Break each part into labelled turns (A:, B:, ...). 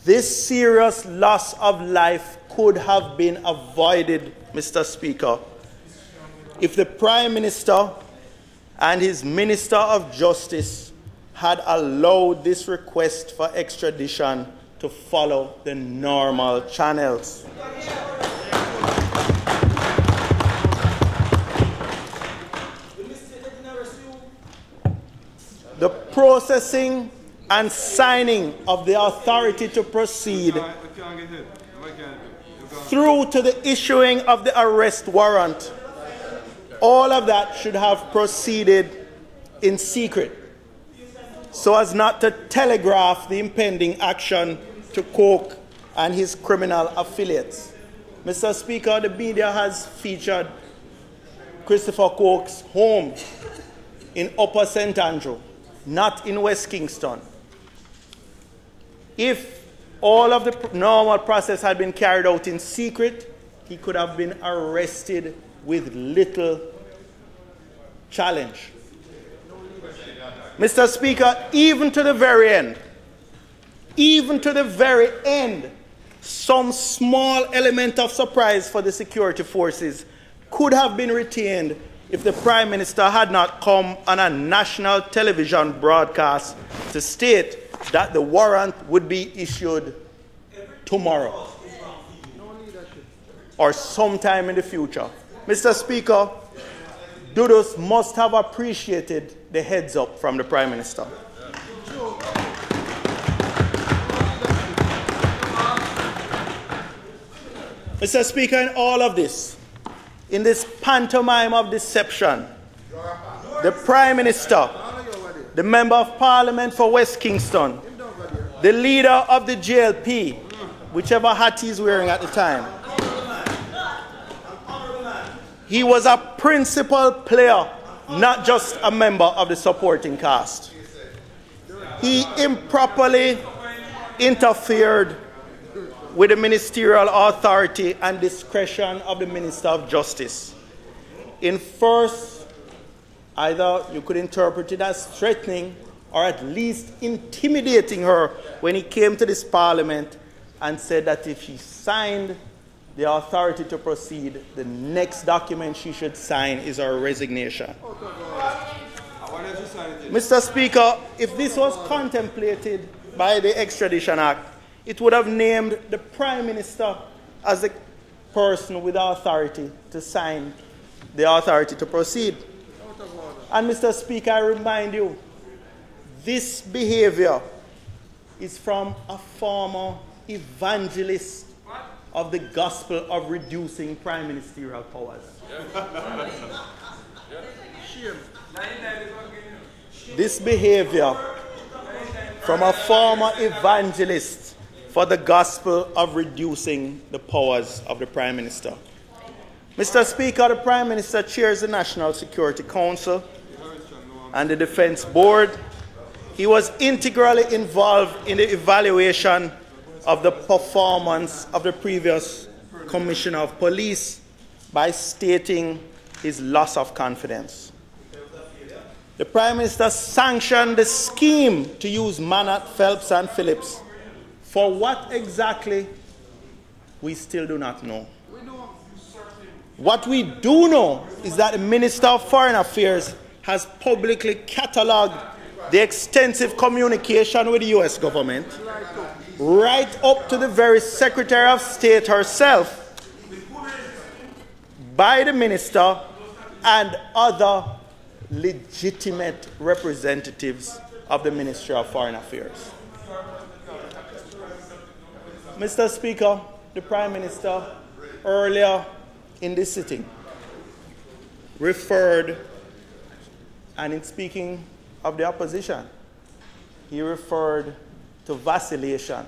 A: This serious loss of life could have been avoided, Mr. Speaker, if the Prime Minister and his Minister of Justice had allowed this request for extradition to follow the normal channels. The processing and signing of the authority to proceed through to the issuing of the arrest warrant, all of that should have proceeded in secret so as not to telegraph the impending action to Coke and his criminal affiliates. Mr. Speaker, the media has featured Christopher Coke's home in Upper St. Andrew, not in West Kingston. If all of the normal process had been carried out in secret, he could have been arrested with little challenge. Mr. Speaker, even to the very end, some small element of surprise for the security forces could have been retained if the Prime Minister had not come on a national television broadcast to state that the warrant would be issued tomorrow or sometime in the future. Mr. Speaker, Dudos must have appreciated the heads up from the Prime Minister. Mr. Speaker, in all of this, in this pantomime of deception, the Prime Minister, the Member of Parliament for West Kingston, the leader of the JLP, whichever hat he's wearing at the time, he was a principal player, not just a member of the supporting cast. He improperly interfered with the ministerial authority and discretion of the Minister of Justice. In first, either you could interpret it as threatening or at least intimidating her when he came to this Parliament and said that if she signed the authority to proceed, the next document she should sign is her resignation. Mr. Speaker, if this was contemplated by the Extradition Act, it would have named the Prime Minister as the person with authority to sign the authority to proceed. And Mr. Speaker, I remind you, this behavior is from a former evangelist of the gospel of reducing prime ministerial powers. This behavior from a former evangelist for the gospel of reducing the powers of the Prime Minister. Mr. Speaker, the Prime Minister chairs the National Security Council and the Defense Board. He was integrally involved in the evaluation of the performance of the previous Commissioner of Police by stating his loss of confidence. The Prime Minister sanctioned the scheme to use Mannert, Phelps and Phillips. For what exactly, we still do not know. What we do know is that the Minister of Foreign Affairs has publicly catalogued the extensive communication with the U.S. government, right up to the very Secretary of State herself, by the Minister and other legitimate representatives of the Ministry of Foreign Affairs. Mr. Speaker, the Prime Minister earlier in this sitting referred, and in speaking of the opposition, he referred to vacillation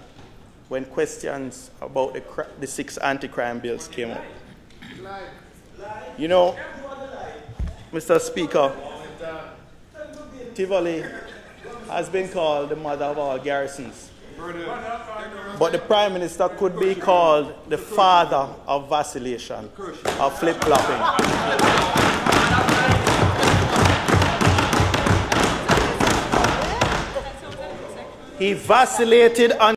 A: when questions about the 6 anti-crime bills came up. You know, Mr. Speaker, Tivoli has been called the mother of all garrisons. But the Prime Minister could be called the father of vacillation, of flip-flopping. He vacillated on